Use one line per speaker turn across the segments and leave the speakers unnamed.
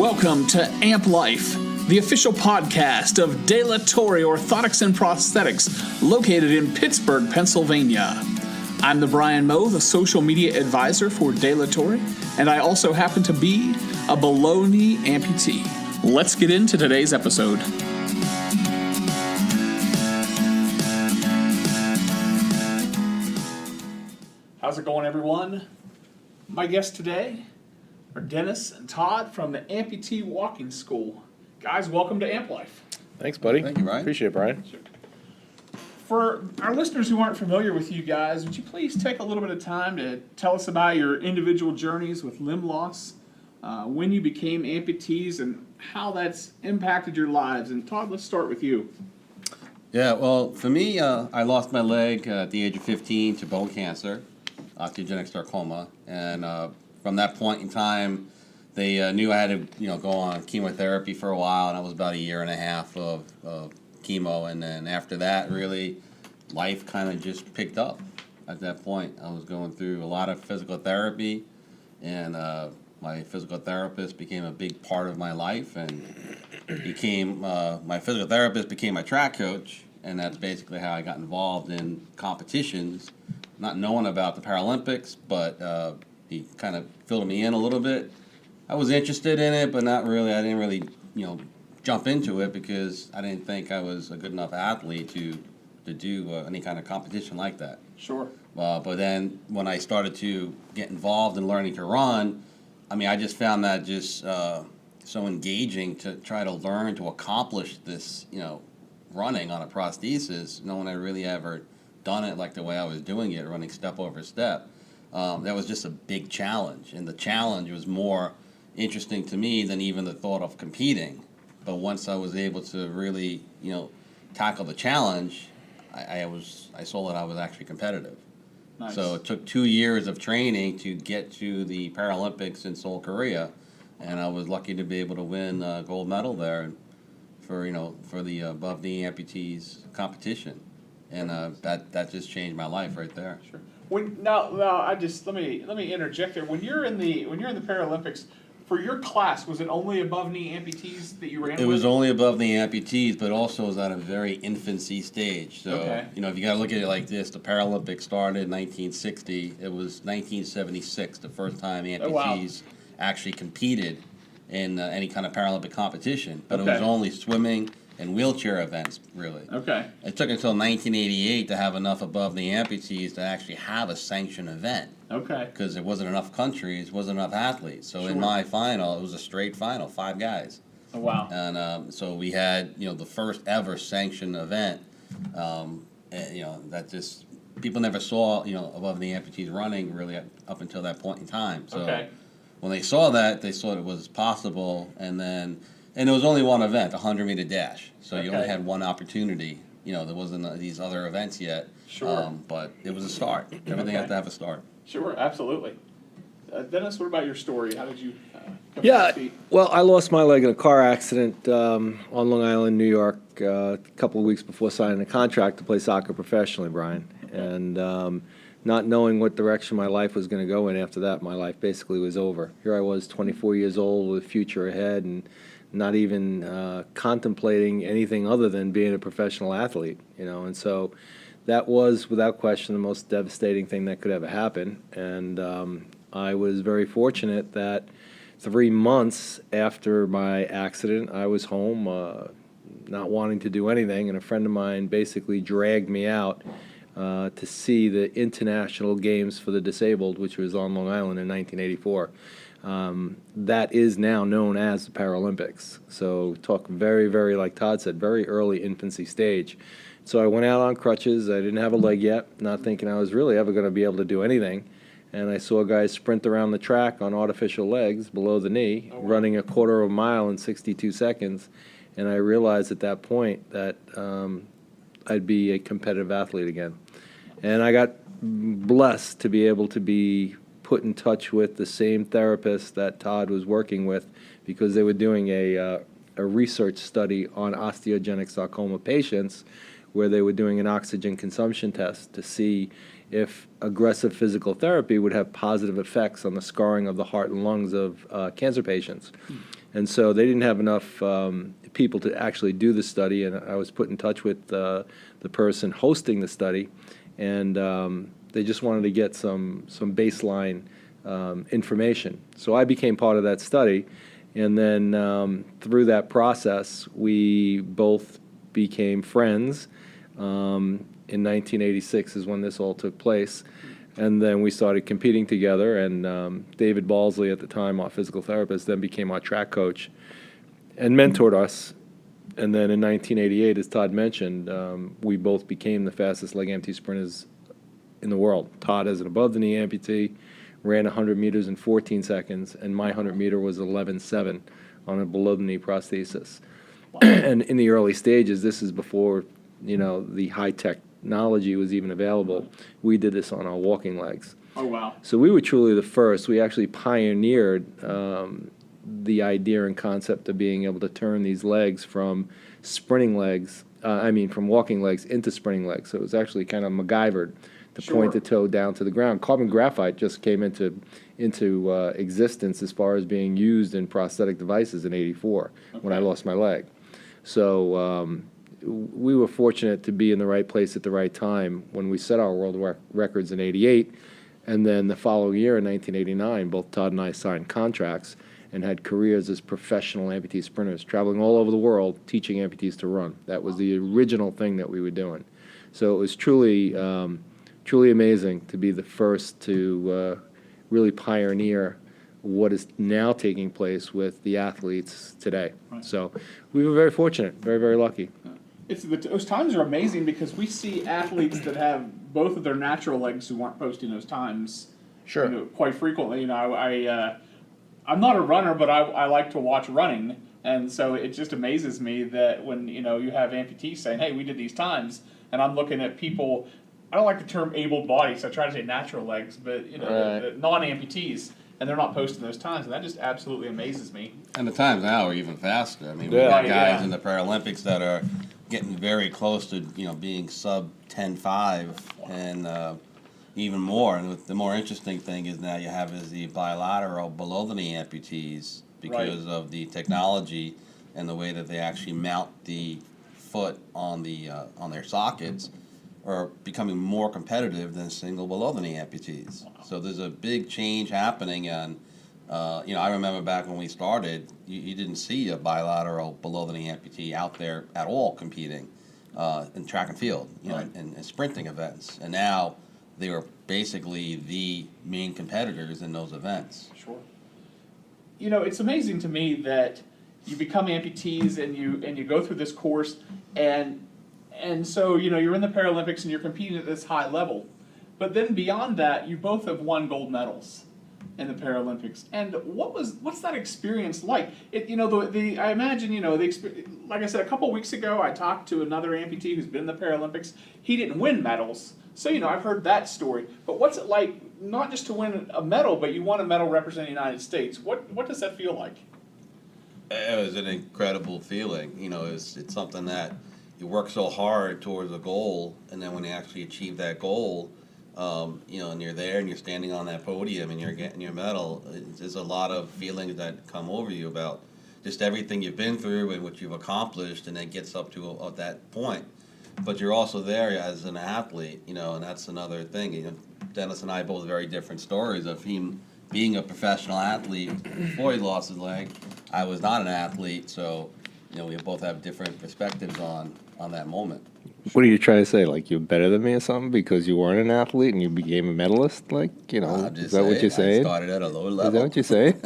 Welcome to Amp Life, the official podcast of De La Torre Orthotics and Prosthetics, located in Pittsburgh, Pennsylvania. I'm the Brian Moe, the social media advisor for De La Torre, and I also happen to be a below-knee amputee. Let's get into today's episode. How's it going, everyone? My guests today are Dennis and Todd from the Amputee Walking School. Guys, welcome to Amp Life.
Thanks, buddy.
Thank you, Brian.
Appreciate it, Brian.
Sure. For our listeners who aren't familiar with you guys, would you please take a little bit of time to tell us about your individual journeys with limb loss, when you became amputees, and how that's impacted your lives? And Todd, let's start with you.
Yeah, well, for me, I lost my leg at the age of 15 to bone cancer, osteogenic sarcoma, and from that point in time, they knew I had to, go on chemotherapy for a while, and that was about a year and a half of chemo, and then after that, really, life kind of just picked up. At that point, I was going through a lot of physical therapy, and my physical therapist became a big part of my life, and my physical therapist became my track coach, and that's basically how I got involved in competitions, not knowing about the Paralympics, but he kind of filled me in a little bit. I was interested in it, but not really. I didn't really, jump into it because I didn't think I was a good enough athlete to do any kind of competition like that.
Sure.
But then when I started to get involved in learning to run, I just found that just so engaging to try to learn to accomplish this, running on a prosthesis. No one had really ever done it like the way I was doing it, running step over step. That was just a big challenge, and the challenge was more interesting to me than even the thought of competing. But once I was able to really, tackle the challenge, I saw that I was actually competitive.
Nice.
So it took 2 years of training to get to the Paralympics in Seoul, Korea, and I was lucky to be able to win a gold medal there for the above knee amputees competition, and that just changed my life right there.
Sure. Let me interject there. When you're in the Paralympics, for your class, was it only above knee amputees that you ran with?
It was only above knee amputees, but also was at a very infancy stage. So,
okay.
If you got to look at it like this, the Paralympics started in 1960. It was 1976, the first time amputees actually competed in any kind of Paralympic competition. But It was only swimming and wheelchair events, really.
Okay.
It took until 1988 to have enough above knee amputees to actually have a sanctioned event.
Okay.
Because there wasn't enough countries, wasn't enough athletes. So in my final, it was a straight final, 5 guys.
Oh, wow.
And so we had, the first ever sanctioned event. That just people never saw, above the amputees running really up until that point in time. So when they saw that, they saw it was possible, and there was only one event, a 100-meter dash. So you only had one opportunity. There wasn't these other events yet.
Sure.
But it was a start. Everything had to have a start.
Sure, absolutely. Dennis, what about your story? How did you come to your feet?
Well, I lost my leg in a car accident on Long Island, New York, a couple of weeks before signing a contract to play soccer professionally, Brian. And not knowing what direction my life was going to go in after that, my life basically was over. Here I was, 24 years old, with a future ahead, and not even contemplating anything other than being a professional athlete, And so that was, without question, the most devastating thing that could ever happen. And I was very fortunate that 3 months after my accident, I was home, not wanting to do anything, and a friend of mine basically dragged me out to see the International Games for the Disabled, which was on Long Island in 1984. That is now known as the Paralympics. So talk very, very, like Todd said, very early infancy stage. So I went out on crutches. I didn't have a leg yet, not thinking I was really ever going to be able to do anything. And I saw guys sprint around the track on artificial legs below the knee, running a quarter of a mile in 62 seconds. And I realized at that point that I'd be a competitive athlete again. And I got blessed to be able to be put in touch with the same therapist that Todd was working with, because they were doing a research study on osteogenic sarcoma patients where they were doing an oxygen consumption test to see if aggressive physical therapy would have positive effects on the scarring of the heart and lungs of cancer patients. And so they didn't have enough people to actually do the study, and I was put in touch with the person hosting the study, and they just wanted to get some baseline information. So I became part of that study, and then through that process, we both became friends. In 1986 is when this all took place. And then we started competing together, and David Balsley at the time, our physical therapist, then became our track coach and mentored us. And then in 1988, as Todd mentioned, we both became the fastest leg amputee sprinters in the world. Todd, as an above-the-knee amputee, ran 100 meters in 14 seconds, and my 100-meter was 11.7 on a below-the-knee prosthesis. Wow. And in the early stages, this is before, the high-tech technology was even available. We did this on our walking legs.
Oh, wow.
So we were truly the first. We actually pioneered the idea and concept of being able to turn these legs from sprinting legs, from walking legs into sprinting legs. So it was actually kind of MacGyvered to point the toe down to the ground. Carbon graphite just came into existence as far as being used in prosthetic devices in '84 when I lost my leg. So we were fortunate to be in the right place at the right time when we set our world records in '88, and then the following year in 1989, both Todd and I signed contracts and had careers as professional amputee sprinters, traveling all over the world, teaching amputees to run. That was the original thing that we were doing. So it was truly amazing to be the first to really pioneer what is now taking place with the athletes today. Right. So we were very fortunate, very, very lucky.
Those times are amazing because we see athletes that have both of their natural legs who aren't posting those times.
Sure.
Quite frequently. I'm not a runner, but I like to watch running, and so it just amazes me that when you have amputees saying, "Hey, we did these times," and I'm looking at people. I don't like the term able-bodied, so I try to say natural legs, but the non-amputees, and they're not posting those times, and that just absolutely amazes me.
And the times now are even faster. I mean, we've got guys in the Paralympics that are getting very close to being sub 10.5 and even more. And the more interesting thing is now you have is the bilateral below the knee amputees because of the technology and the way that they actually mount the foot on their sockets are becoming more competitive than single below the knee amputees. Wow. So there's a big change happening, and I remember back when we started, you didn't see a bilateral below the knee amputee out there at all competing in track and field, and sprinting events. And now they are basically the main competitors in those events.
Sure. It's amazing to me that you become amputees and you go through this course, and so you're in the Paralympics and you're competing at this high level, but then beyond that, you both have won gold medals in the Paralympics. And what's that experience like? I imagine like I said a couple weeks ago, I talked to another amputee who's been in the Paralympics. He didn't win medals, so I've heard that story. But what's it like not just to win a medal, but you won a medal representing the United States? What does that feel like?
It was an incredible feeling. It's something that you work so hard towards a goal, and then when you actually achieve that goal, and you're there and you're standing on that podium and you're getting your medal, there's a lot of feelings that come over you about just everything you've been through and what you've accomplished, and it gets up to that point. But you're also there as an athlete, and that's another thing. Dennis and I both very different stories of him being a professional athlete before he lost his leg. I was not an athlete, so we both have different perspectives on that moment.
What are you trying to say? Like you're better than me or something because you weren't an athlete and you became a medalist? Like, is that what you're saying?
I started at a lower level.
Is that what you're saying?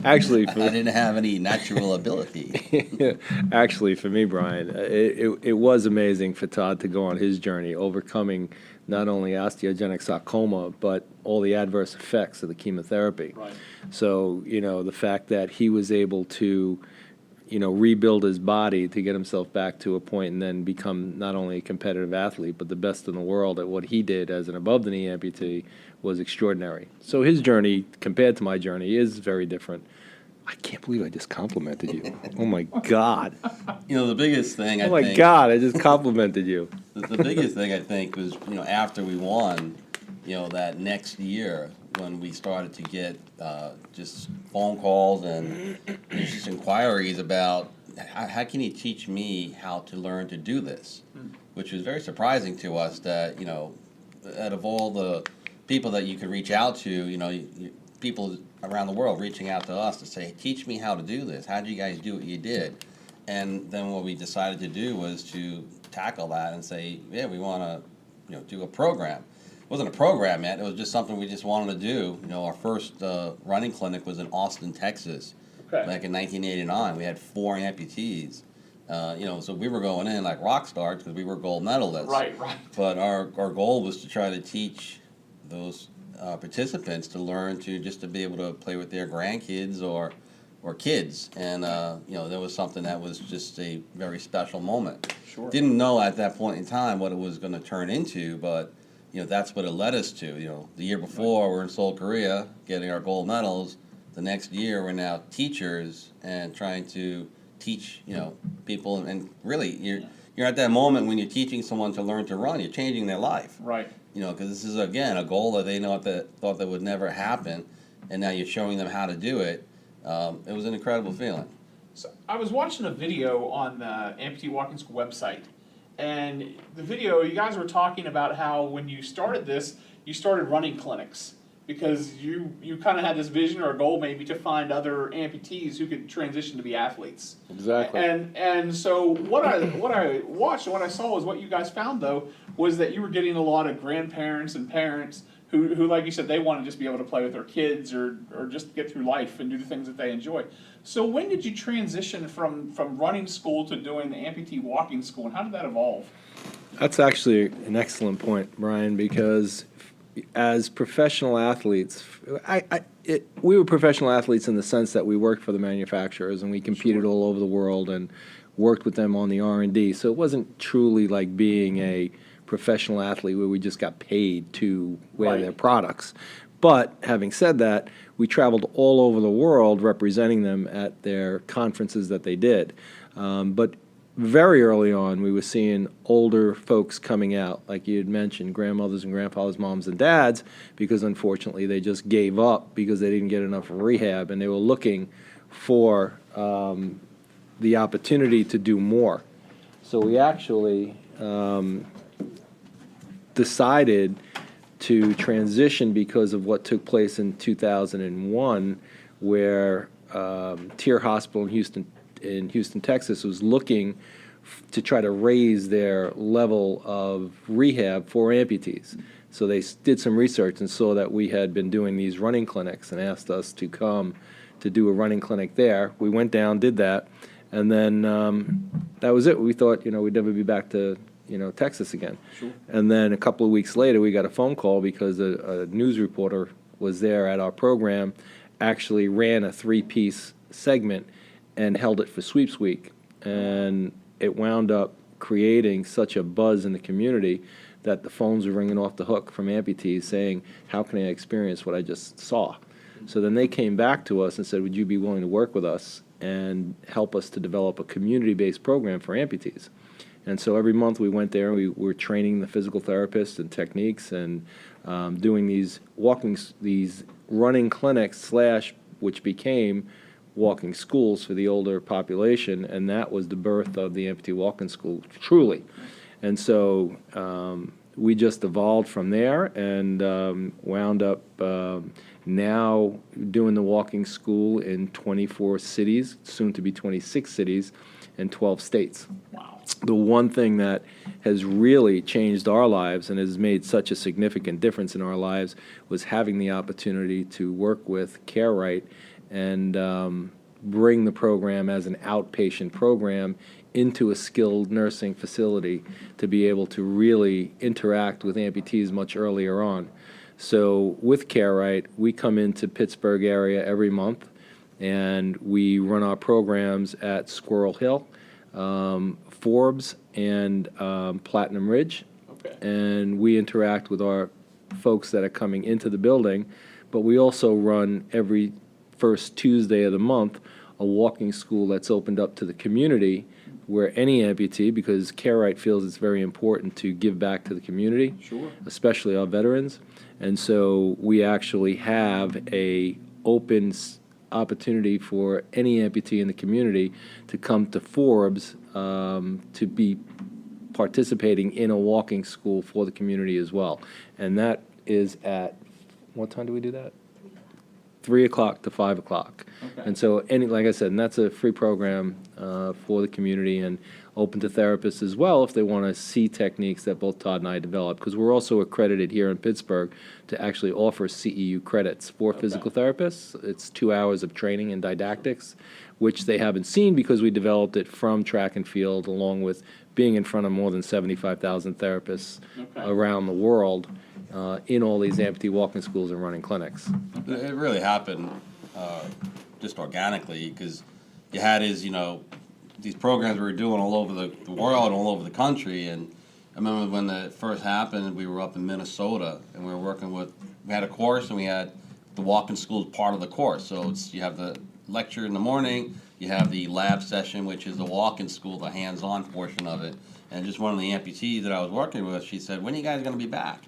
Actually,
I didn't have any natural ability.
Actually, for me, Brian, it was amazing for Todd to go on his journey, overcoming not only osteogenic sarcoma, but all the adverse effects of the chemotherapy.
Right.
So, the fact that he was able to rebuild his body to get himself back to a point and then become not only a competitive athlete, but the best in the world at what he did as an above-the-knee amputee was extraordinary. So his journey, compared to my journey, is very different. I can't believe I just complimented you. Oh my God.
The biggest thing
Oh my God, I just complimented you.
The biggest thing I think was, after we won, that next year when we started to get just phone calls and just inquiries about how can you teach me how to learn to do this, which was very surprising to us that, out of all the people that you could reach out to, people around the world reaching out to us to say, teach me how to do this. How did you guys do what you did? And then what we decided to do was to tackle that and say, yeah, we want to, do a program. It wasn't a program yet. It was just something we just wanted to do. Our first running clinic was in Austin, Texas, back in 1989. We had 4 amputees. So we were going in like rock stars because we were gold medalists.
Right.
But our goal was to try to teach those participants to learn to be able to play with their grandkids or kids, and there was something that was just a very special moment.
Sure.
Didn't know at that point in time what it was going to turn into, but that's what it led us to. The year before we're in Seoul, Korea, getting our gold medals. The next year we're now teachers and trying to teach people, and really you're at that moment when you're teaching someone to learn to run. You're changing their life.
Right.
Because this is, again, a goal that they thought that would never happen, and now you're showing them how to do it. It was an incredible feeling.
So I was watching a video on the Amputee Walking School website, and the video, you guys were talking about how when you started this, you started running clinics because you kind of had this vision or a goal maybe to find other amputees who could transition to be athletes.
Exactly.
And so what I watched and what I saw was what you guys found though was that you were getting a lot of grandparents and parents who like you said, they want to just be able to play with their kids or just get through life and do the things that they enjoy. So when did you transition from running school to doing the Amputee Walking School, and how did that evolve?
That's actually an excellent point, Brian, because as professional athletes, we were professional athletes in the sense that we worked for the manufacturers and we competed all over the world and worked with them on the R&D. So it wasn't truly like being a professional athlete where we just got paid to wear their products. But having said that, we traveled all over the world representing them at their conferences that they did. But very early on, we were seeing older folks coming out, like you had mentioned, grandmothers and grandfathers, moms and dads, because unfortunately they just gave up because they didn't get enough rehab, and they were looking for the opportunity to do more. So we actually decided to transition because of what took place in 2001, where Tier Hospital in Houston, Texas, was looking to try to raise their level of rehab for amputees. So they did some research and saw that we had been doing these running clinics and asked us to come to do a running clinic there. We went down, did that, and then that was it. We thought, we'd never be back to, Texas again.
Sure.
And then a couple of weeks later, we got a phone call because a news reporter was there at our program, actually ran a 3-piece segment and held it for Sweeps Week. And it wound up creating such a buzz in the community that the phones were ringing off the hook from amputees saying, how can I experience what I just saw? So then they came back to us and said, would you be willing to work with us and help us to develop a community-based program for amputees? And so every month we went there and we were training the physical therapists and techniques and doing these running clinics / which became walking schools for the older population, and that was the birth of the Amputee Walking School, truly. And so we just evolved from there and wound up now doing the walking school in 24 cities, soon to be 26 cities, and 12 states.
Wow.
The one thing that has really changed our lives and has made such a significant difference in our lives was having the opportunity to work with CareRight and bring the program as an outpatient program into a skilled nursing facility to be able to really interact with amputees much earlier on. So with CareRight, we come into Pittsburgh area every month, and we run our programs at Squirrel Hill, Forbes, and Platinum Ridge.
Okay.
And we interact with our folks that are coming into the building, but we also run every first Tuesday of the month, a walking school that's opened up to the community where any amputee, because CareRight feels it's very important to give back to the community,
Sure.
especially our veterans. And so we actually have a open opportunity for any amputee in the community to come to Forbes to be participating in a walking school for the community as well. And that is at, what time do we do that? 3 o'clock to 5 o'clock.
Okay.
And so, like I said, and that's a free program for the community and open to therapists as well if they want to see techniques that both Todd and I developed, because we're also accredited here in Pittsburgh to actually offer CEU credits for physical therapists. It's 2 hours of training in didactics, which they haven't seen because we developed it from track and field, along with being in front of more than 75,000 therapists around the world in all these amputee walking schools and running clinics.
It really happened just organically, because you had these programs we were doing all over the world, all over the country. And I remember when it first happened, we were up in Minnesota, and we had a course, and we had the walking school as part of the course. So you have the lecture in the morning, you have the lab session, which is the walking school, the hands-on portion of it. And just one of the amputees that I was working with, she said, "When are you guys going to be back?"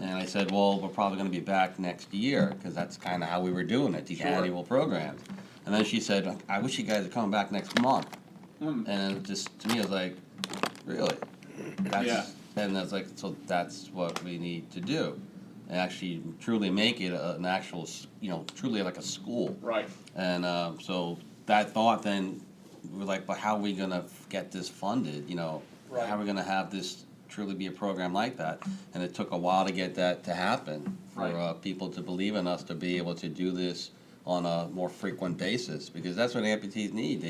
And I said, "Well, we're probably going to be back next year," because that's kind of how we were doing it, these annual programs. And then she said, "I wish you guys would come back next month." And it just, to me, I was like, really? And I was like, so that's what we need to do. And actually truly make it an actual, truly like a school.
Right.
And so that thought then, we were like, but how are we going to get this funded? How are we going to have this truly be a program like that? And it took a while to get that to happen for people to believe in us to be able to do this on a more frequent basis, because that's what amputees need.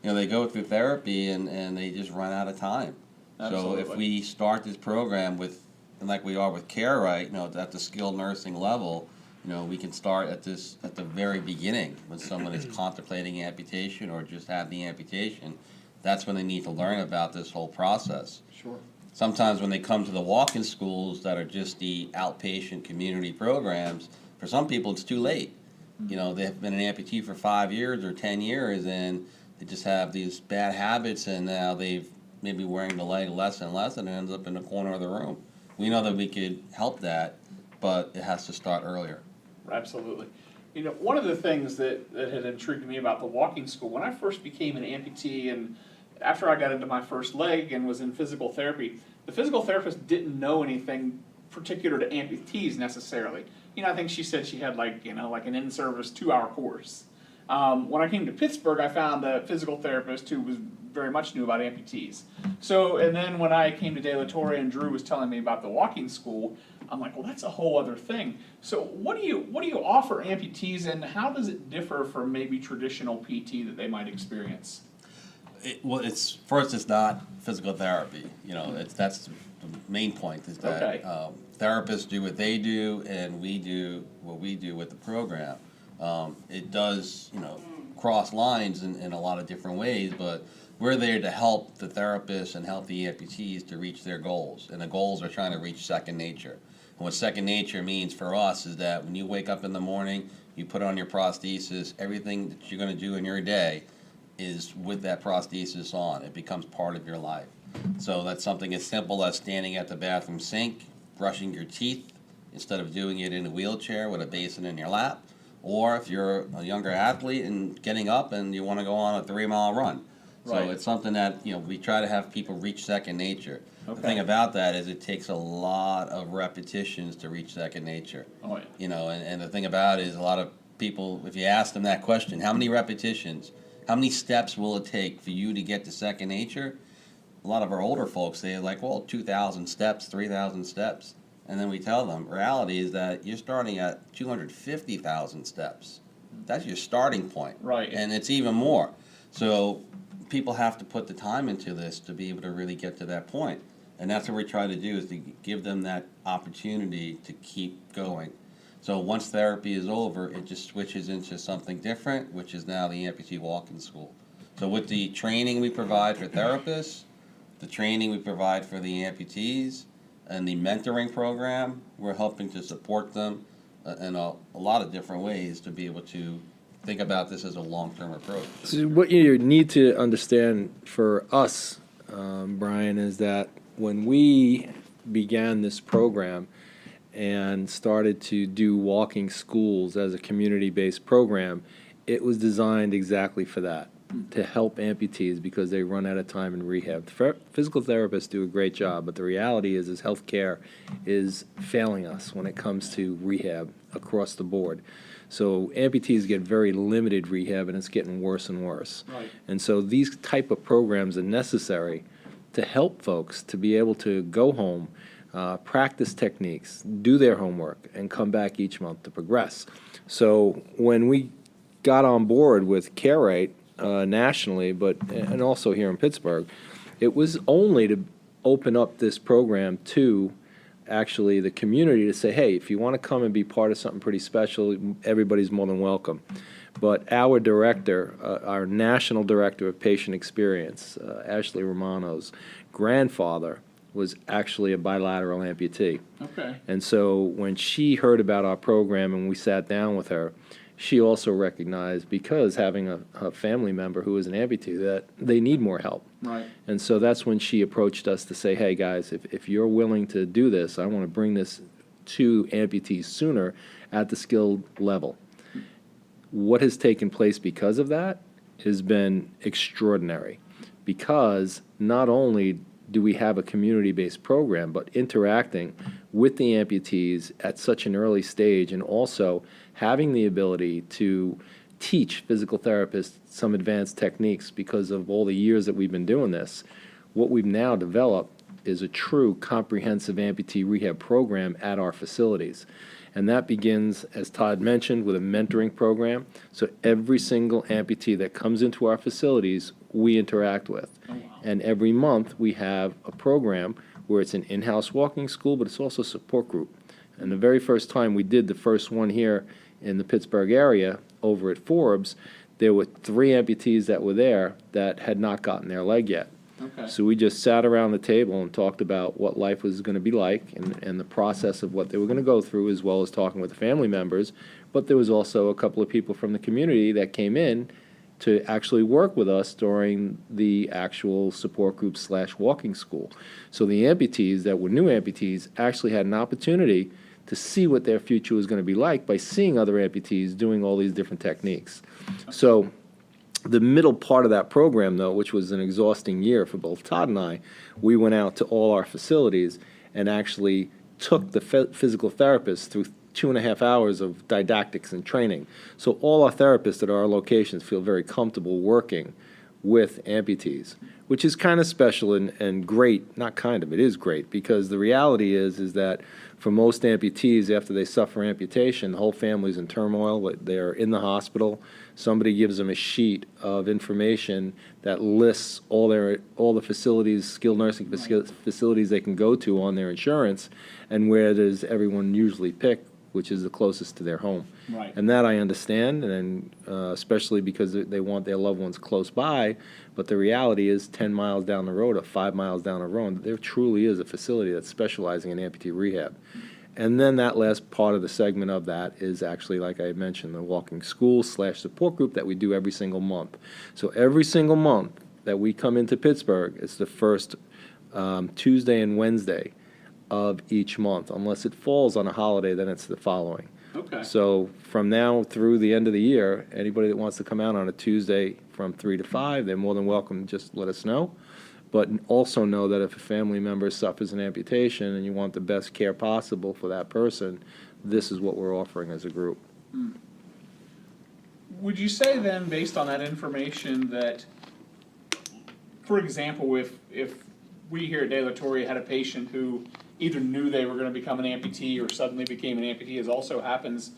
They go through therapy and they just run out of time.
Absolutely.
So if we start this program and like we are with CareRight, at the skilled nursing level, we can start at the very beginning when someone is contemplating amputation or just had the amputation. That's when they need to learn about this whole process.
Sure.
Sometimes when they come to the walk-in schools that are just the outpatient community programs, for some people it's too late. They've been an amputee for 5 years or 10 years, and they just have these bad habits, and now they've maybe wearing the leg less and less, and it ends up in the corner of the room. We know that we could help that, but it has to start earlier.
Absolutely. One of the things that had intrigued me about the walking school, when I first became an amputee and after I got into my first leg and was in physical therapy, the physical therapist didn't know anything particular to amputees necessarily. I think she said she had like an in-service 2-hour course. When I came to Pittsburgh, I found a physical therapist who was very much knew about amputees. So, and then when I came to De La Torre and Drew was telling me about the walking school, I'm like, well, that's a whole other thing. So what do you offer amputees, and how does it differ from maybe traditional PT that they might experience?
It's not physical therapy. That's the main point, is that therapists do what they do, and we do what we do with the program. It does, cross lines in a lot of different ways, but we're there to help the therapists and help the amputees to reach their goals. And the goals are trying to reach second nature. And what second nature means for us is that when you wake up in the morning, you put on your prosthesis, everything that you're going to do in your day is with that prosthesis on. It becomes part of your life. So that's something as simple as standing at the bathroom sink, brushing your teeth, instead of doing it in a wheelchair with a basin in your lap. Or if you're a younger athlete and getting up and you want to go on a 3-mile run. So it's something that, we try to have people reach second nature. The thing about that is it takes a lot of repetitions to reach second nature.
Oh, yeah.
And the thing about it is a lot of people, if you ask them that question, how many repetitions, how many steps will it take for you to get to second nature? A lot of our older folks, they're like, well, 2,000 steps, 3,000 steps. And then we tell them, reality is that you're starting at 250,000 steps. That's your starting point.
Right.
And it's even more. So people have to put the time into this to be able to really get to that point. And that's what we try to do, is to give them that opportunity to keep going. So once therapy is over, it just switches into something different, which is now the Amputee Walking School. So with the training we provide for therapists, the training we provide for the amputees, and the mentoring program, we're helping to support them in a lot of different ways to be able to think about this as a long-term approach.
So what you need to understand for us, Brian, is that when we began this program and started to do walking schools as a community-based program, it was designed exactly for that, to help amputees because they run out of time in rehab. Physical therapists do a great job, but the reality is healthcare is failing us when it comes to rehab across the board. So amputees get very limited rehab, and it's getting worse and worse.
Right.
And so these type of programs are necessary to help folks to be able to go home, practice techniques, do their homework, and come back each month to progress. So when we got on board with CareRate nationally, and also here in Pittsburgh, it was only to open up this program to actually the community to say, hey, if you want to come and be part of something pretty special, everybody's more than welcome. But our director, our national director of patient experience, Ashley Romano's grandfather was actually a bilateral amputee.
Okay.
And so when she heard about our program and we sat down with her, she also recognized, because having a family member who is an amputee, that they need more help.
Right.
And so that's when she approached us to say, hey, guys, if you're willing to do this, I want to bring this to amputees sooner at the skilled level. What has taken place because of that has been extraordinary, because not only do we have a community-based program, but interacting with the amputees at such an early stage, and also having the ability to teach physical therapists some advanced techniques because of all the years that we've been doing this. What we've now developed is a true comprehensive amputee rehab program at our facilities. And that begins, as Todd mentioned, with a mentoring program. So every single amputee that comes into our facilities, we interact with.
Oh, wow.
And every month, we have a program where it's an in-house walking school, but it's also a support group. And the very first time we did the first one here in the Pittsburgh area, over at Forbes, there were 3 amputees that were there that had not gotten their leg yet.
Okay.
So we just sat around the table and talked about what life was going to be like, and the process of what they were going to go through, as well as talking with the family members. But there was also a couple of people from the community that came in to actually work with us during the actual support group / walking school. So the amputees that were new amputees actually had an opportunity to see what their future was going to be like by seeing other amputees doing all these different techniques. So the middle part of that program, though, which was an exhausting year for both Todd and I, we went out to all our facilities and actually took the physical therapists through 2.5 hours of didactics and training. So all our therapists at our locations feel very comfortable working with amputees, which is kind of special and great. Not kind of, it is great, because the reality is that for most amputees, after they suffer amputation, the whole family's in turmoil. They're in the hospital. Somebody gives them a sheet of information that lists all the facilities, skilled nursing facilities they can go to on their insurance, and where does everyone usually pick, which is the closest to their home.
Right.
And that I understand, and especially because they want their loved ones close by, but the reality is 10 miles down the road or 5 miles down the road, there truly is a facility that's specializing in amputee rehab. And then that last part of the segment of that is actually, like I mentioned, the walking school / support group that we do every single month. So every single month that we come into Pittsburgh, it's the first Tuesday and Wednesday of each month. Unless it falls on a holiday, then it's the following.
Okay.
So from now through the end of the year, anybody that wants to come out on a Tuesday from 3 to 5, they're more than welcome. Just let us know. But also know that if a family member suffers an amputation and you want the best care possible for that person, this is what we're offering as a group.
Would you say then, based on that information, that, for example, if we here at De La Torre had a patient who either knew they were going to become an amputee or suddenly became an amputee, as also happens,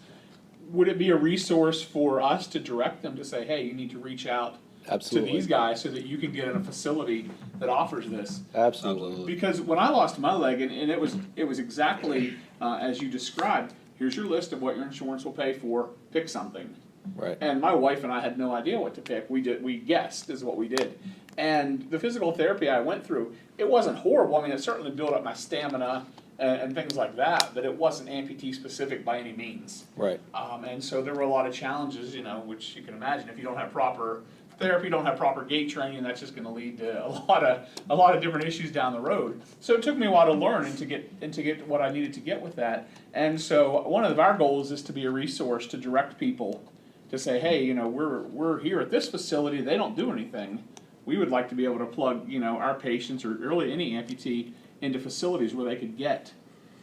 would it be a resource for us to direct them to say, hey, you need to reach out
Absolutely.
to these guys so that you can get in a facility that offers this?
Absolutely.
Because when I lost my leg, and it was exactly as you described, here's your list of what your insurance will pay for, pick something.
Right.
And my wife and I had no idea what to pick. We guessed is what we did. And the physical therapy I went through, it wasn't horrible. I mean, it certainly built up my stamina and things like that, but it wasn't amputee specific by any means.
Right.
And so there were a lot of challenges, which you can imagine if you don't have proper therapy, don't have proper gait training, that's just going to lead to a lot of different issues down the road. So it took me a while to learn and to get what I needed to get with that. And so one of our goals is to be a resource to direct people to say, hey, we're here at this facility. They don't do anything. We would like to be able to plug, our patients or really any amputee into facilities where they could get,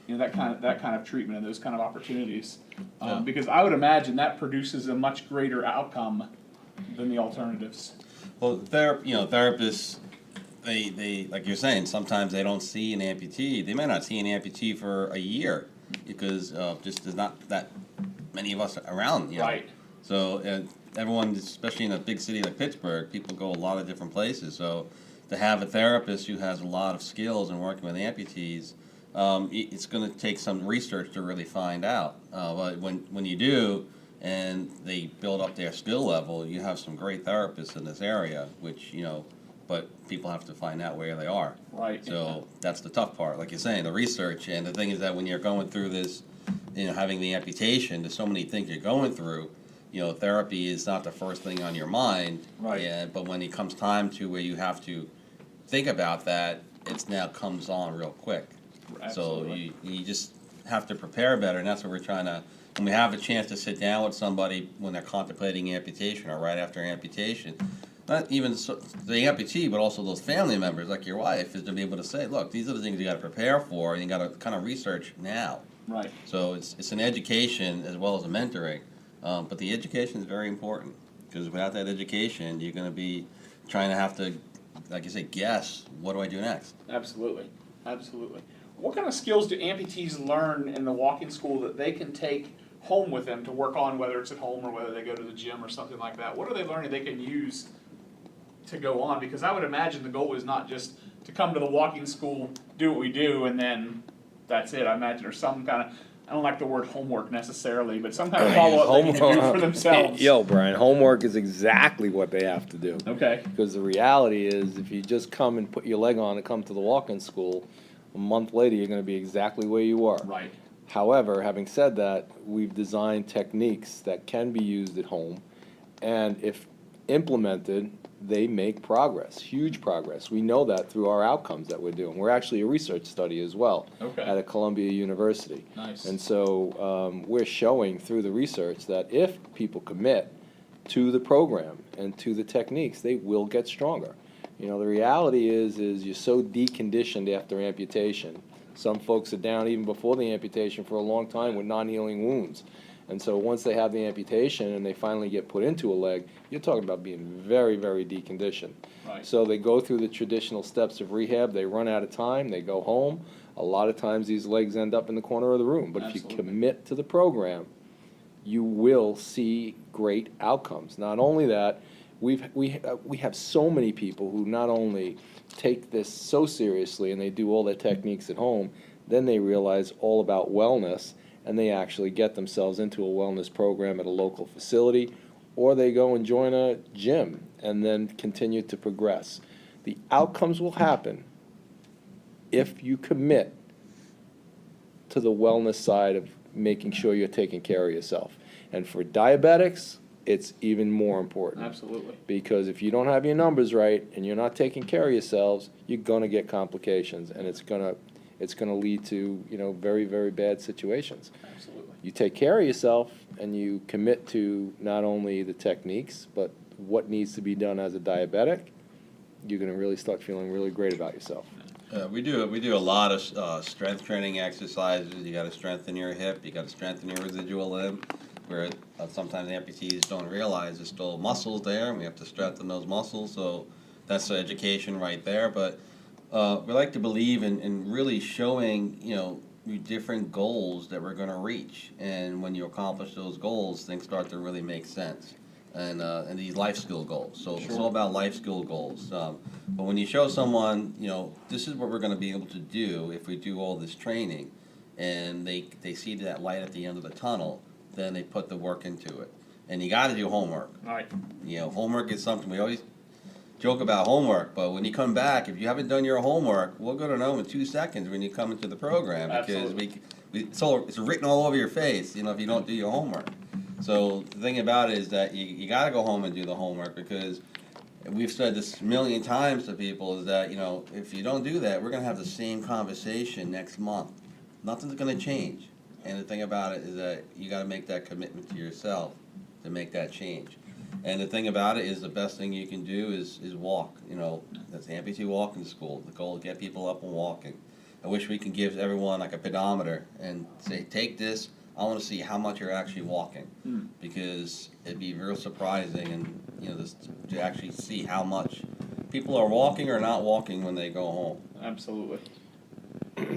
that kind of treatment and those kind of opportunities. Because I would imagine that produces a much greater outcome than the alternatives.
Well, therapists, they like you're saying, sometimes they don't see an amputee. They may not see an amputee for a year because just there's not that many of us around.
Right.
So everyone, especially in a big city like Pittsburgh, people go a lot of different places. So to have a therapist who has a lot of skills in working with amputees, it's going to take some research to really find out. But when you do, and they build up their skill level, you have some great therapists in this area, which, but people have to find out where they are.
Right.
So that's the tough part, like you're saying, the research. And the thing is that when you're going through this, having the amputation, there's so many things you're going through. Therapy is not the first thing on your mind.
Right.
But when it comes time to where you have to think about that, it now comes on real quick.
Absolutely.
So you just have to prepare better, and that's what we're trying to. When we have a chance to sit down with somebody when they're contemplating amputation or right after amputation, not even the amputee, but also those family members like your wife, is to be able to say, look, these are the things you got to prepare for, and you got to kind of research now.
Right.
So it's an education as well as a mentoring, but the education is very important because without that education, you're going to be trying to have to, like you say, guess what do I do next.
Absolutely. What kind of skills do amputees learn in the walking school that they can take home with them to work on, whether it's at home or whether they go to the gym or something like that? What are they learning they can use to go on? Because I would imagine the goal is not just to come to the walking school, do what we do, and then that's it. I imagine there's some kind of, I don't like the word homework necessarily, but some kind of follow-up they need to do for themselves.
Yo, Brian, homework is exactly what they have to do.
Okay.
Because the reality is, if you just come and put your leg on and come to the walking school, a month later you're going to be exactly where you were.
Right.
However, having said that, we've designed techniques that can be used at home, and if implemented, they make progress, huge progress. We know that through our outcomes that we're doing. We're actually a research study as well at a Columbia University.
Nice.
And so we're showing through the research that if people commit to the program and to the techniques, they will get stronger. The reality is you're so deconditioned after amputation. Some folks are down even before the amputation for a long time with non-healing wounds. And so once they have the amputation and they finally get put into a leg, you're talking about being very, very deconditioned.
Right.
So they go through the traditional steps of rehab, they run out of time, they go home. A lot of times these legs end up in the corner of the room. But
Absolutely.
if you commit to the program, you will see great outcomes. Not only that, we have so many people who not only take this so seriously and they do all their techniques at home, then they realize all about wellness and they actually get themselves into a wellness program at a local facility, or they go and join a gym and then continue to progress. The outcomes will happen if you commit to the wellness side of making sure you're taking care of yourself. And for diabetics, it's even more important.
Absolutely.
Because if you don't have your numbers right and you're not taking care of yourselves, you're going to get complications, and it's going to lead to very, very bad situations.
Absolutely.
You take care of yourself and you commit to not only the techniques but what needs to be done as a diabetic, you're going to really start feeling really great about yourself.
We do a lot of strength training exercises. You got to strengthen your hip. You got to strengthen your residual limb. Where sometimes amputees don't realize there's still muscles there, and we have to strengthen those muscles. So that's the education right there. But we like to believe in really showing different goals that we're going to reach, and when you accomplish those goals, things start to really make sense. And these life skill goals. So It's all about life skill goals. But when you show someone, this is what we're going to be able to do if we do all this training, and they see that light at the end of the tunnel, then they put the work into it. And you got to do homework.
Right.
Homework is something we always joke about homework, but when you come back, if you haven't done your homework, we're going to know in 2 seconds when you come into the program, because it's written all over your face, if you don't do your homework. So the thing about it is that you got to go home and do the homework, because we've said this a million times to people, is that, if you don't do that, we're going to have the same conversation next month. Nothing's going to change. And the thing about it is that you got to make that commitment to yourself to make that change. And the thing about it is the best thing you can do is walk. That's Amputee Walking School. The goal is to get people up and walking. I wish we could give everyone like a pedometer and say, take this. I want to see how much you're actually walking, because it'd be real surprising, and to actually see how much people are walking or not walking when they go home.
Absolutely.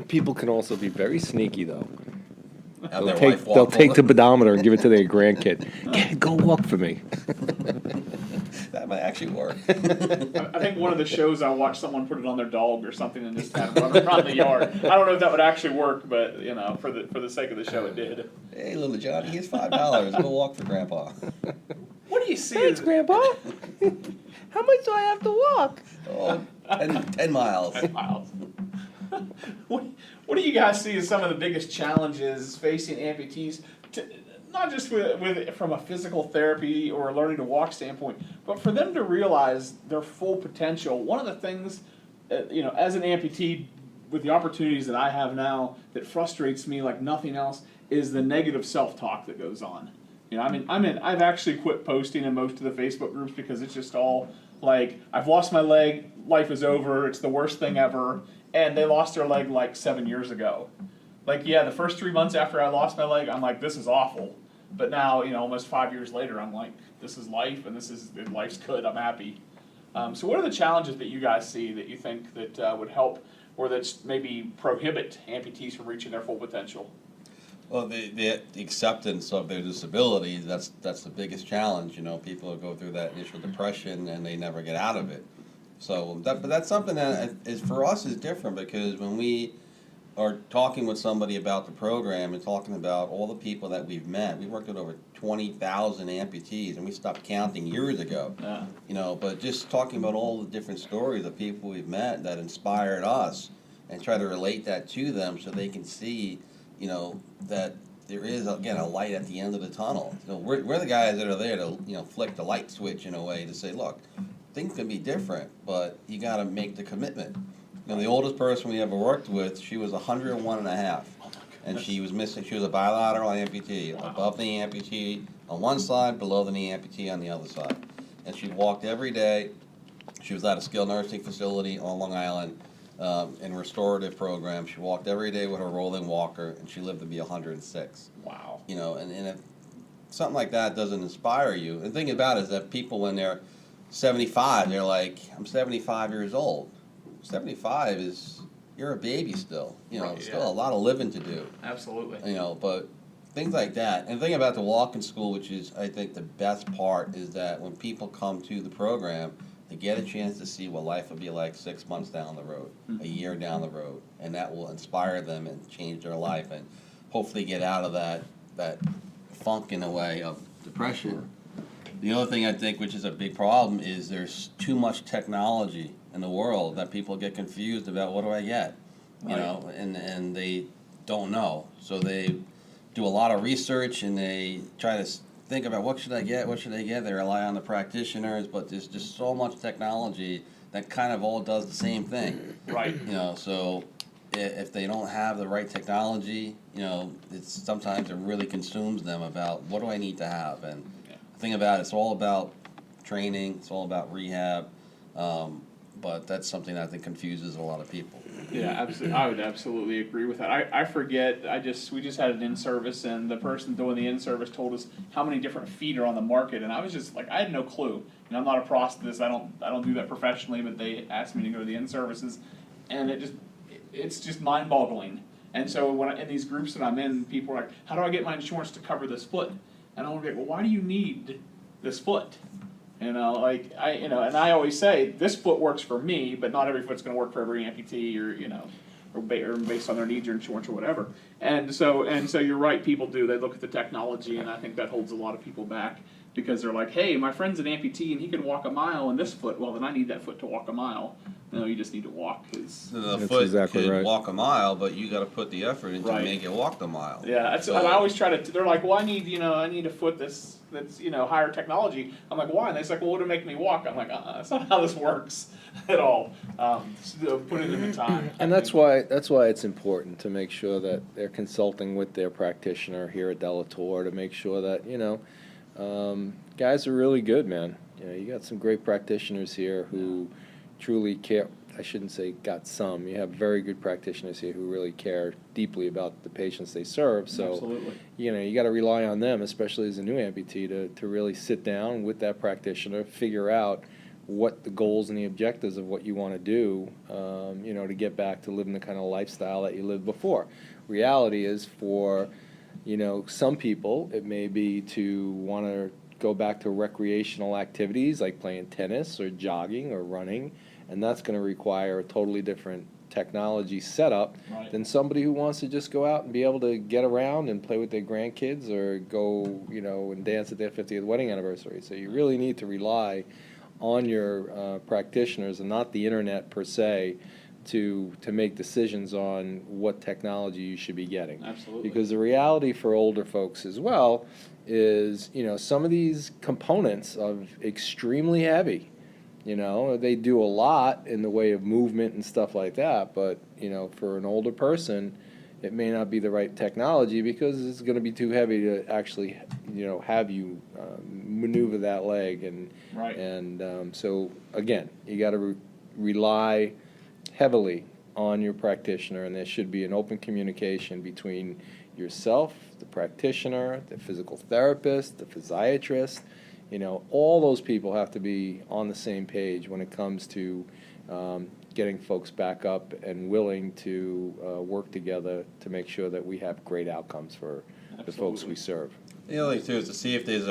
People can also be very sneaky, though.
They'll
take the pedometer and give it to their grandkid. Go walk for me.
That might actually work.
I think one of the shows I watched, someone put it on their dog or something and just had him run around the yard. I don't know if that would actually work, but for the sake of the show, it did.
Hey, little Johnny, here's $5. Go walk for Grandpa.
What do you see?
Thanks, Grandpa. How much do I have to walk?
Oh, 10 miles.
10 miles. What do you guys see as some of the biggest challenges facing amputees, not just from a physical therapy or learning to walk standpoint, but for them to realize their full potential? One of the things, as an amputee, with the opportunities that I have now, that frustrates me like nothing else is the negative self-talk that goes on. I've actually quit posting in most of the Facebook groups, because it's just all like, I've lost my leg, life is over, it's the worst thing ever. And they lost their leg like 7 years ago. The first 3 months after I lost my leg, I'm like, this is awful. But now, almost 5 years later, I'm like, this is life, and life's good, I'm happy. So what are the challenges that you guys see that you think that would help, or that's maybe prohibit amputees from reaching their full potential?
Well, the acceptance of their disability, that's the biggest challenge. People go through that initial depression and they never get out of it. So, but that's something that is, for us, is different, because when we are talking with somebody about the program and talking about all the people that we've met, we worked with over 20,000 amputees, and we stopped counting years ago. Yeah. But just talking about all the different stories of people we've met that inspired us, and try to relate that to them so they can see, that there is, again, a light at the end of the tunnel. We're the guys that are there to, flick the light switch in a way to say, look, things can be different, but you got to make the commitment. The oldest person we ever worked with, she was 101 and a half. And she was a bilateral amputee, above the knee amputee on one side, below the knee amputee on the other side. And she walked every day. She was at a skilled nursing facility on Long Island in a restorative program. She walked every day with her rolling walker, and she lived to be 106.
Wow.
And if something like that doesn't inspire you, and the thing about it is that people, when they're 75, they're like, I'm 75 years old. 75 is, you're a baby still.
Right,
still a lot of living to do.
Absolutely.
But things like that. And the thing about the walking school, which is, I think, the best part, is that when people come to the program, they get a chance to see what life will be like 6 months down the road, a year down the road, and that will inspire them and change their life, and hopefully get out of that funk, in a way, of depression. The other thing I think, which is a big problem, is there's too much technology in the world that people get confused about, what do I get? And they don't know. So they do a lot of research, and they try to think about, what should I get? They rely on the practitioners, but there's just so much technology that kind of all does the same thing.
Right.
So if they don't have the right technology, sometimes it really consumes them about, what do I need to have? And the thing about it's all about training, it's all about rehab, but that's something that I think confuses a lot of people.
Yeah, absolutely. I would absolutely agree with that. I forget. We just had an in-service, and the person doing the in-service told us how many different feet are on the market, and I was just like, I had no clue. I'm not a prosthetist. I don't do that professionally, but they asked me to go to the in-services, and it's just mind-boggling. And so in these groups that I'm in, people are like, how do I get my insurance to cover this foot? And I want to be like, well, why do you need this foot? And I always say, this foot works for me, but not every foot's going to work for every amputee, or based on their needs or insurance or whatever. And so you're right, people do. They look at the technology, and I think that holds a lot of people back. because they're like, hey, my friend's an amputee and he can walk a mile in this foot. Well, then I need that foot to walk a mile. No, you just need to walk his.
The
That's
foot
exactly
could
right.
walk a mile, but you got to put the effort in to
Right.
make it walk the mile.
Yeah, that's,
So-
and I always try to. They're like, well, I need a foot that's higher technology. I'm like, why? And they're like, well, it'll make me walk. I'm like, that's not how this works at all. So putting in the time.
And that's why it's important to make sure that they're consulting with their practitioner here at Delator to make sure that guys are really good, man. You got some great practitioners here who truly care. I shouldn't say got some. You have very good practitioners here who really care deeply about the patients they serve. So
Absolutely.
you got to rely on them, especially as a new amputee, to really sit down with that practitioner, figure out what the goals and the objectives of what you want to do, to get back to living the kind of lifestyle that you lived before. Reality is for, some people, it may be to want to go back to recreational activities like playing tennis or jogging or running, and that's going to require a totally different technology setup
Right.
than somebody who wants to just go out and be able to get around and play with their grandkids or go, and dance at their 50th wedding anniversary. So you really need to rely on your practitioners and not the internet per se to make decisions on what technology you should be getting.
Absolutely.
Because the reality for older folks as well is, some of these components are extremely heavy. They do a lot in the way of movement and stuff like that, but, for an older person, it may not be the right technology because it's going to be too heavy to actually, have you maneuver that leg. And,
Right.
so, again, you got to rely heavily on your practitioner, and there should be an open communication between yourself, the practitioner, the physical therapist, the physiatrist. All those people have to be on the same page when it comes to getting folks back up and willing to work together to make sure that we have great outcomes for the folks
Absolutely.
we serve.
The other thing too is to see if there's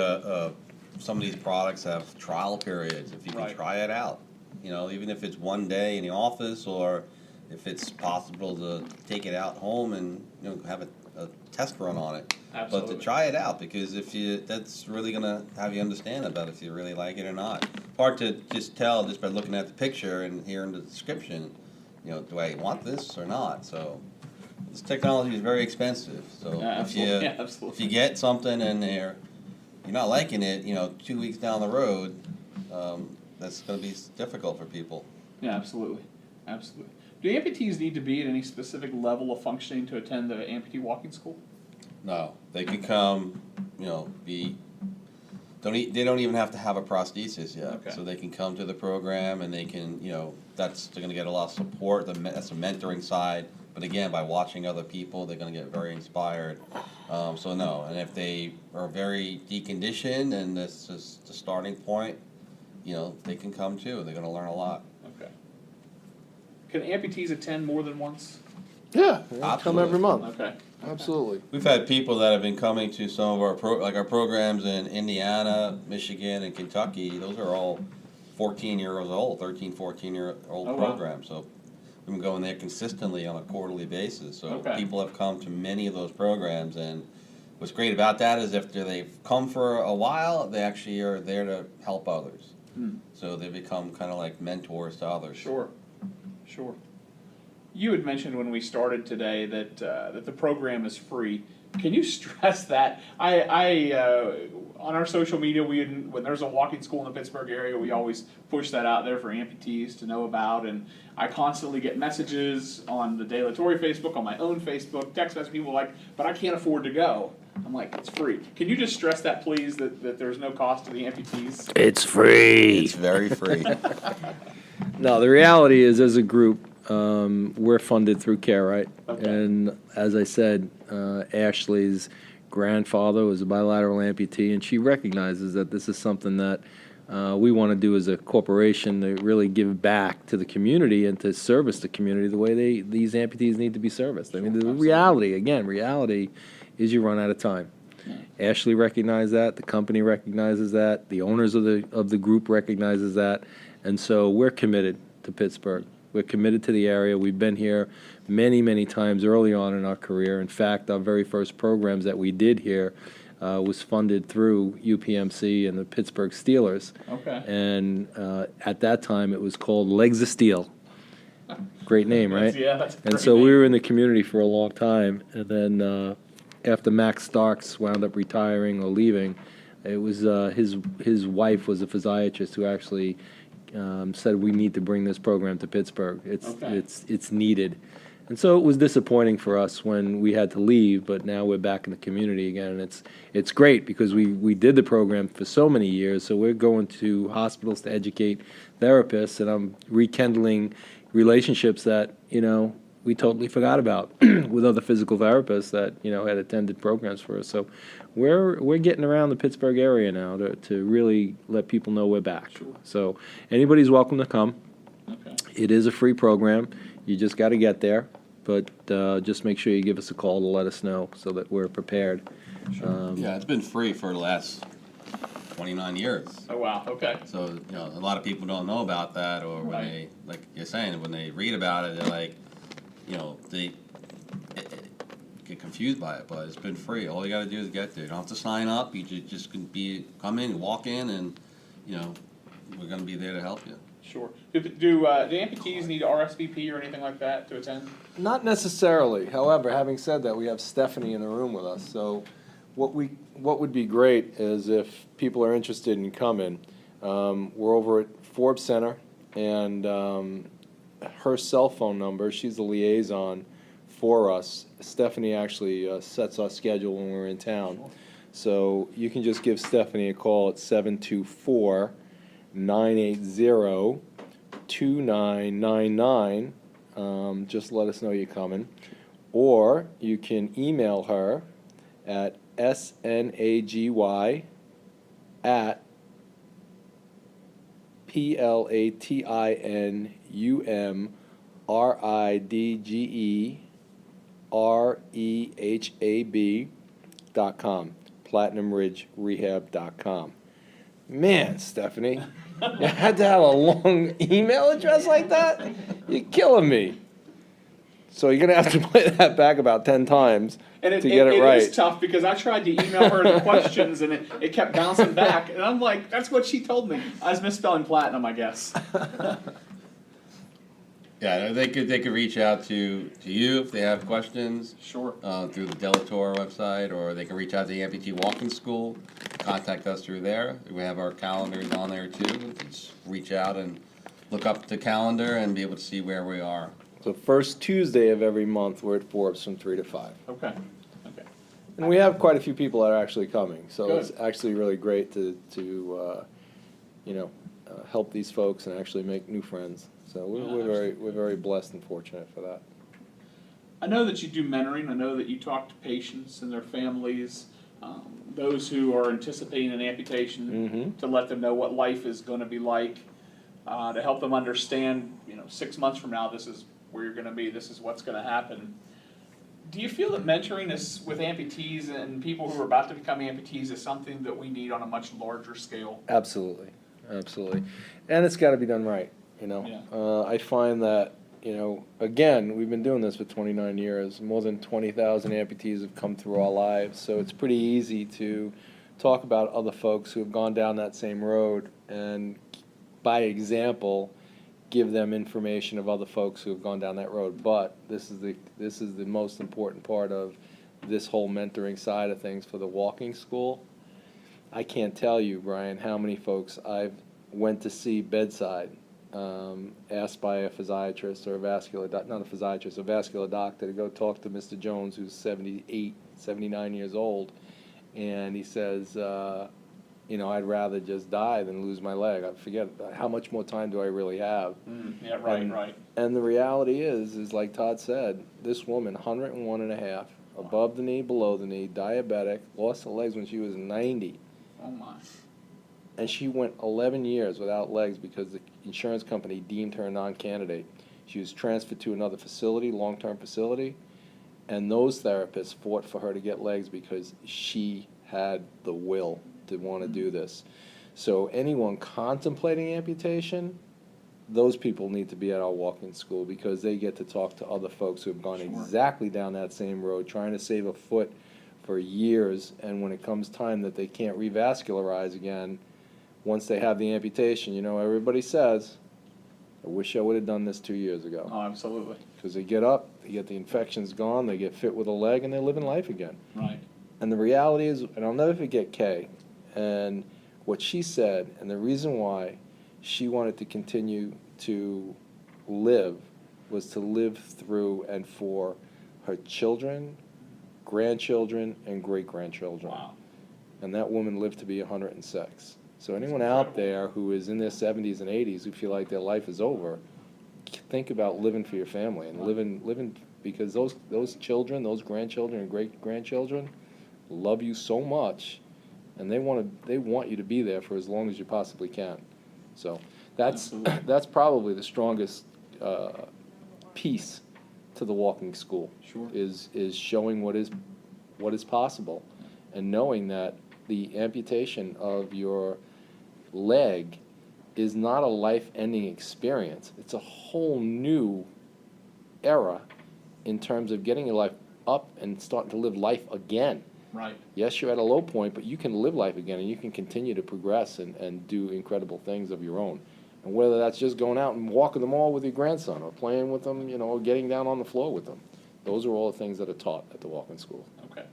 some of these products have trial periods, if you can
Right.
try it out. Even if it's one day in the office, or if it's possible to take it out home and have a test run on it.
Absolutely.
But to try it out, because that's really gonna have you understand about if you really like it or not. Hard to just tell just by looking at the picture and hearing the description. Do I want this or not? So this technology is very expensive. So
Yeah, absolutely. Yeah, absolutely.
if you get something and you're not liking it, 2 weeks down the road, that's going to be difficult for people.
Yeah, absolutely. Absolutely. Do amputees need to be at any specific level of functioning to attend the Amputee Walking School?
No, they can come, they don't even have to have a prosthesis yet.
Okay.
So they can come to the program and they can, they're going to get a lot of support. That's a mentoring side. But again, by watching other people, they're going to get very inspired. So no, and if they are very deconditioned and this is the starting point, they can come too. They're going to learn a lot.
Okay. Can amputees attend more than once?
Yeah, come
Absolutely.
every month.
Okay.
Absolutely.
We've had people that have been coming to some of our our programs in Indiana, Michigan, and Kentucky. Those are all 14 years old, 13, 14-year-old
Oh, wow.
programs. So we've been going there consistently on a quarterly basis. So
Okay.
people have come to many of those programs, and what's great about that is if they've come for a while, they actually are there to help others. So they become kind of like mentors to others.
Sure. Sure. You had mentioned when we started today that that the program is free. Can you stress that? On our social media, when there's a walking school in the Pittsburgh area, we always push that out there for amputees to know about. And I constantly get messages on the De La Torre Facebook, on my own Facebook, text message people like, but I can't afford to go. I'm like, it's free. Can you just stress that, please, that there's no cost to the amputees?
It's free.
It's very free.
No, the reality is, as a group, we're funded through CARE, right?
Okay.
And as I said, Ashley's grandfather was a bilateral amputee, and she recognizes that this is something that we want to do as a corporation to really give back to the community and to service the community the way these amputees need to be serviced. I mean, the reality is you run out of time. Ashley recognized that, the company recognizes that, the owners of the group recognizes that, and so we're committed to Pittsburgh. We're committed to the area. We've been here many, many times early on in our career. In fact, our very first programs that we did here, was funded through UPMC and the Pittsburgh Steelers.
Okay.
And at that time, it was called Legs of Steel. Great name, right?
Yeah, that's a
And
great
so
name.
we were in the community for a long time. And then after Max Starks wound up retiring or leaving, it was his wife was a physiatrist who actually said we need to bring this program to Pittsburgh.
Okay.
It's needed. And so it was disappointing for us when we had to leave, but now we're back in the community again, and it's great because we did the program for so many years. So we're going to hospitals to educate therapists, and I'm rekindling relationships that we totally forgot about with other physical therapists that had attended programs for us. So we're getting around the Pittsburgh area now to really let people know we're back.
Sure.
So anybody's welcome to come.
Okay.
It is a free program. You just got to get there, but just make sure you give us a call to let us know so that we're prepared.
Yeah, it's been free for the last 29 years.
Oh, wow. Okay.
So, a lot of people don't know about that, or when
Right.
they, like you're saying, when they read about it, they're like, they get confused by it, but it's been free. All you got to do is get there. You don't have to sign up. You just can come in, walk in, and, we're going to be there to help you.
Sure. Do amputees need RSVP or anything like that to attend?
Not necessarily. However, having said that, we have Stephanie in the room with us. So what would be great is if people are interested in coming, we're over at Forbes Center, and her cell phone number, she's the liaison for us. Stephanie actually sets our schedule when we're in town. So you can just give Stephanie a call at 724-980-2999. Just let us know you're coming. Or you can email her at platinumridgerehab.com. platinumridgerehab.com. Man, Stephanie, you had to have a long email address like that? You're killing me. So you're going to have to play that back about 10 times to get it right.
It is tough because I tried to email her the questions and it kept bouncing back. And I'm like, that's what she told me. I was misspelling platinum, I guess.
Yeah, they could reach out to you if they have questions.
Sure.
Through the Delator website, or they can reach out to the Amputee Walking School. Contact us through there. We have our calendars on there too. Just reach out and look up the calendar and be able to see where we are.
So first Tuesday of every month, we're at Forbes from 3 to 5.
Okay. Okay.
And we have quite a few people that are actually coming. So
Good.
it's actually really great to help these folks and actually make new friends. So we're very blessed and fortunate for that.
I know that you do mentoring. I know that you talk to patients and their families, those who are anticipating an amputation, to let them know what life is going to be like, to help them understand, 6 months from now, this is where you're going to be, this is what's going to happen. Do you feel that mentoring is with amputees and people who are about to become amputees is something that we need on a much larger scale?
Absolutely. Absolutely. And it's got to be done right,
Yeah.
I find that, again, we've been doing this for 29 years. More than 20,000 amputees have come through our lives. So it's pretty easy to talk about other folks who have gone down that same road and, by example, give them information of other folks who have gone down that road. But this is the most important part of this whole mentoring side of things for the walking school. I can't tell you, Brian, how many folks I've went to see bedside, asked by a physiatrist or a vascular doctor to go talk to Mr. Jones, who's 78, 79 years old, and he says, I'd rather just die than lose my leg. I forget, how much more time do I really have?
Yeah, right.
And the reality is like Todd said, this woman, 101 and a half, above the knee, below the knee, diabetic, lost her legs when she was 90.
Oh, my.
And she went 11 years without legs because the insurance company deemed her a non-candidate. She was transferred to another facility, long-term facility, and those therapists fought for her to get legs because she had the will to want to do this. So anyone contemplating amputation, those people need to be at our walking school because they get to talk to other folks who have gone exactly down that same road, trying to save a foot for years, and when it comes time that they can't revascularize again, once they have the amputation, everybody says, I wish I would have done this 2 years ago.
Oh, absolutely.
Because they get up, they get the infections gone, they get fit with a leg, and they're living life again.
Right.
And the reality is, and I'll never forget Kay, and what she said, and the reason why she wanted to continue to live was to live through and for her children, grandchildren, and great-grandchildren.
Wow.
And that woman lived to be 106. So anyone out there who is in their 70s and 80s who feel like their life is over, think about living for your family and living because those children, those grandchildren and great-grandchildren love you so much, and they want you to be there for as long as you possibly can. So that's probably the strongest piece to the walking school.
Sure.
Is showing what is possible, and knowing that the amputation of your leg is not a life-ending experience. It's a whole new era in terms of getting your life up and starting to live life again.
Right.
Yes, you're at a low point, but you can live life again, and you can continue to progress and do incredible things of your own. And whether that's just going out and walking the mall with your grandson, or playing with them, or getting down on the floor with them, those are all the things that are taught at the walking school.
Okay.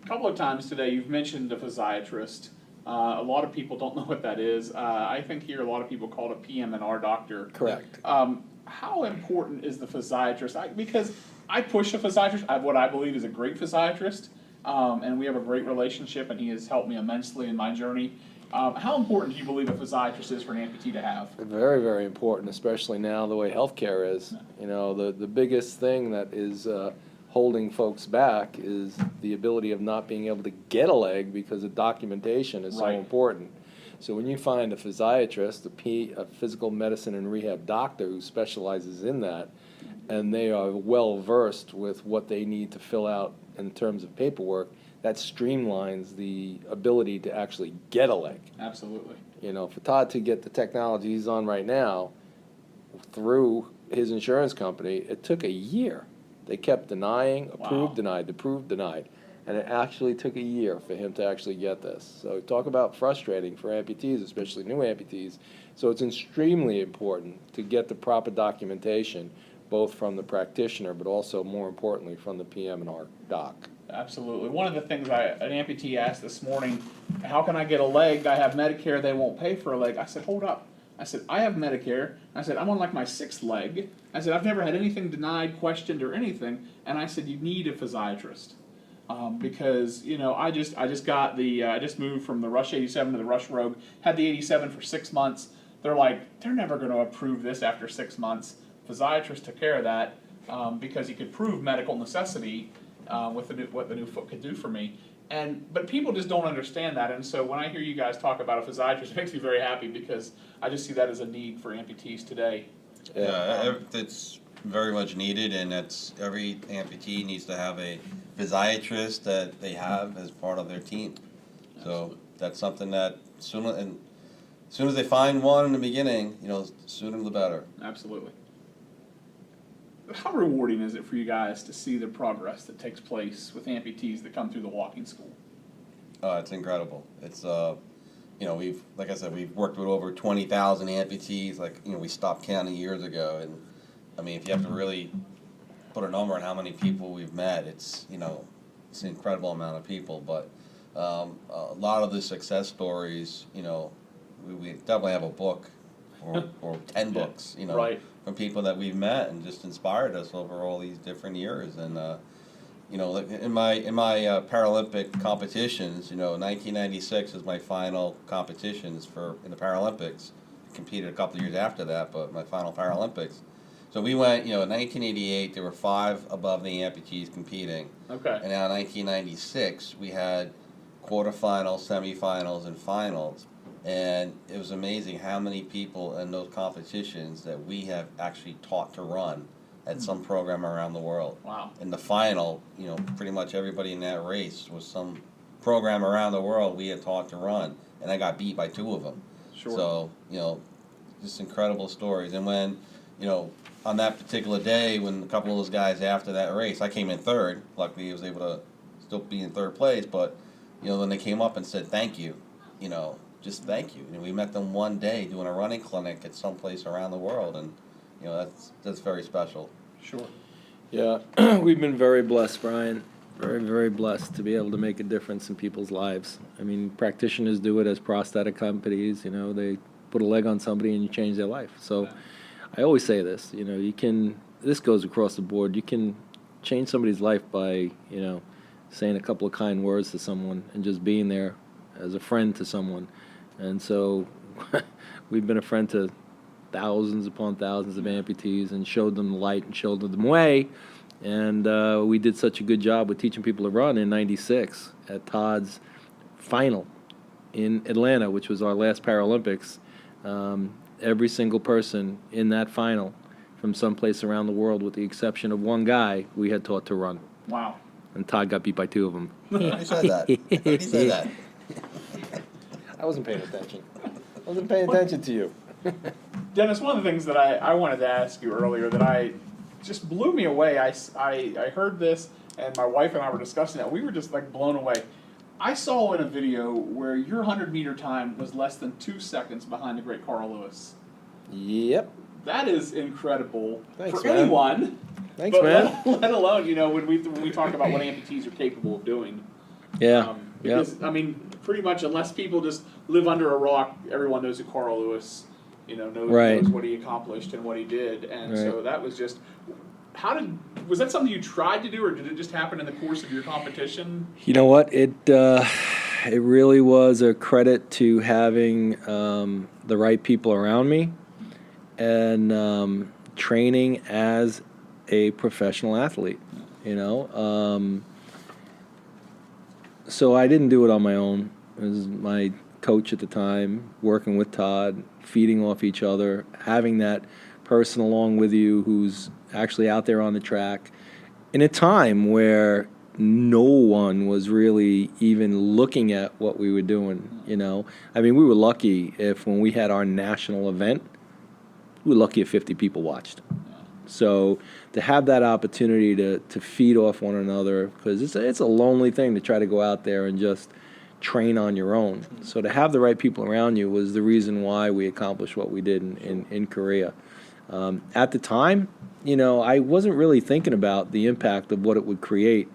A couple of times today you've mentioned a physiatrist. A lot of people don't know what that is. I think here a lot of people call it a PM&R doctor.
Correct.
How important is the physiatrist? Because I push a physiatrist. I have what I believe is a great physiatrist, and we have a great relationship, and he has helped me immensely in my journey. How important do you believe a physiatrist is for an amputee to have?
Very, very important, especially now the way healthcare is. The biggest thing that is holding folks back is the ability of not being able to get a leg because the documentation is so
Right.
important. So when you find a physiatrist, a physical medicine and rehab doctor who specializes in that, and they are well versed with what they need to fill out in terms of paperwork, that streamlines the ability to actually get a leg.
Absolutely.
For Todd to get the technology he's on right now through his insurance company, it took a year. They kept denying, approved,
Wow.
denied, approved, denied. And it actually took a year for him to actually get this. So talk about frustrating for amputees, especially new amputees. So it's extremely important to get the proper documentation, both from the practitioner, but also, more importantly, from the PM&R doc.
Absolutely. One of the things an amputee asked this morning, how can I get a leg? I have Medicare, they won't pay for a leg. I said, hold up. I said, I have Medicare. I said, I'm on like my 6th leg. I said, I've never had anything denied, questioned, or anything. And I said, you need a physiatrist. Because, I just got I just moved from the Rush 87 to the Rush Rogue, had the 87 for 6 months. They're like, they're never going to approve this after 6 months. Physiatrist took care of that because he could prove medical necessity with what the new foot could do for me. But people just don't understand that, and so when I hear you guys talk about a physiatrist, it makes me very happy because I just see that as a need for amputees today.
Yeah, it's very much needed, and every amputee needs to have a physiatrist that they have as part of their team. So that's something that as soon as they find one in the beginning, sooner the better.
Absolutely. How rewarding is it for you guys to see the progress that takes place with amputees that come through the walking school?
It's incredible. It's like I said, we've worked with over 20,000 amputees. We stopped counting years ago, and I mean, if you have to really put a number on how many people we've met, it's it's an incredible amount of people. But a lot of the success stories, we definitely have a book or 10 books,
Right.
from people that we've met and just inspired us over all these different years. And in my Paralympic competitions, 1996 is my final competitions in the Paralympics. I competed a couple of years after that, but my final Paralympics. So we went, in 1988 there were 5 above the amputees competing.
Okay.
And now in 1996 we had quarterfinals, semifinals, and finals. And it was amazing how many people in those competitions that we have actually taught to run at some program around the world.
Wow.
In the final, pretty much everybody in that race was some program around the world we had taught to run, and I got beat by 2 of them.
Sure.
So, just incredible stories. And when, on that particular day, when a couple of those guys after that race, I came in 3rd. Luckily, I was able to still be in third place, but, then they came up and said, thank you, just thank you. And we met them one day doing a running clinic at some place around the world, and, that's very special.
Sure.
Yeah, we've been very blessed, Brian. Very, very blessed to be able to make a difference in people's lives. I mean, practitioners do it as prosthetic amputees. They put a leg on somebody and you change their life. So I always say this, this goes across the board. You can change somebody's life by, saying a couple of kind words to someone and just being there as a friend to someone. And so we've been a friend to thousands upon thousands of amputees and showed them the light and showed them the way. And we did such a good job with teaching people to run in '96 at Todd's final in Atlanta, which was our last Paralympics. Every single person in that final from someplace around the world, with the exception of one guy, we had taught to run.
Wow.
And Todd got beat by two of them.
He said that. He said that.
I wasn't paying attention. I wasn't paying attention to you.
Dennis, one of the things that I wanted to ask you earlier that I just blew me away. I heard this, and my wife and I were discussing it. We were just like blown away. I saw in a video where your 100-meter time was less than 2 seconds behind the great Carl Lewis.
Yep.
That is incredible.
Thanks,
for
man.
anyone.
Thanks,
but
man.
Let alone, when we talk about what amputees are capable of doing.
Yeah.
Because I mean, pretty much unless people just live under a rock, everyone knows who Carl Lewis, knows what he accomplished and what he did, and so that was just. Was that something you tried to do, or did it just happen in the course of your competition?
You know what? It really was a credit to having the right people around me and training as a professional athlete. So I didn't do it on my own. It was my coach at the time, working with Todd, feeding off each other, having that person along with you who's actually out there on the track in a time where no one was really even looking at what we were doing. I mean, we were lucky if when we had our national event, we were lucky if 50 people watched. So to have that opportunity to feed off one another, because it's a lonely thing to try to go out there and just train on your own. So to have the right people around you was the reason why we accomplished what we did in Korea. At the time, I wasn't really thinking about the impact of what it would create,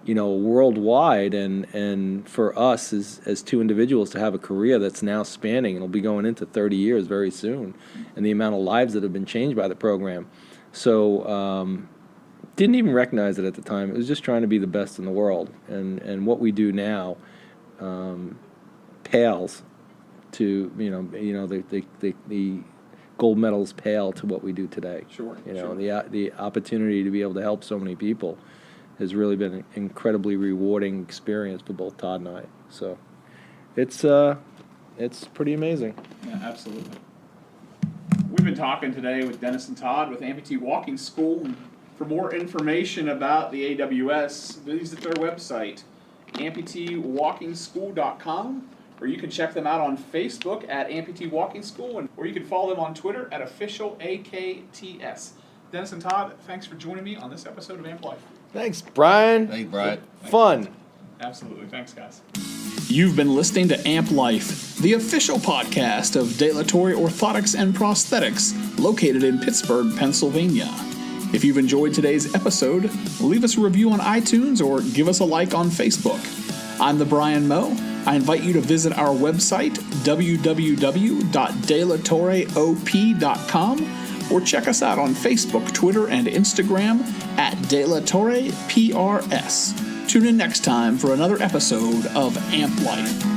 worldwide, and for us as two individuals to have a career that's now spanning, it'll be going into 30 years very soon, and the amount of lives that have been changed by the program. So didn't even recognize it at the time. It was just trying to be the best in the world, and what we do now pales to the gold medals pale to what we do today.
Sure.
The opportunity to be able to help so many people has really been an incredibly rewarding experience for both Todd and I. So it's pretty amazing.
Yeah, absolutely. We've been talking today with Dennis and Todd with Amputee Walking School. And for more information about the AWS, visit their website, amputeewalkingschool.com, or you can check them out on Facebook at Amputee Walking School, or you can follow them on Twitter at officialAKTS. Dennis and Todd, thanks for joining me on this episode of Amp Life.
Thanks, Brian.
Thanks, Brian.
Fun.
Absolutely. Thanks, guys. You've been listening to Amp Life, the official podcast of Dilatory Orthotics and Prosthetics, located in Pittsburgh, Pennsylvania. If you've enjoyed today's episode, leave us a review on iTunes or give us a like on Facebook. I'm the Brian Moe. I invite you to visit our website, www.dilatoreop.com, or check us out on Facebook, Twitter, and Instagram at DelatorrePRS. Tune in next time for another episode of Amp Life.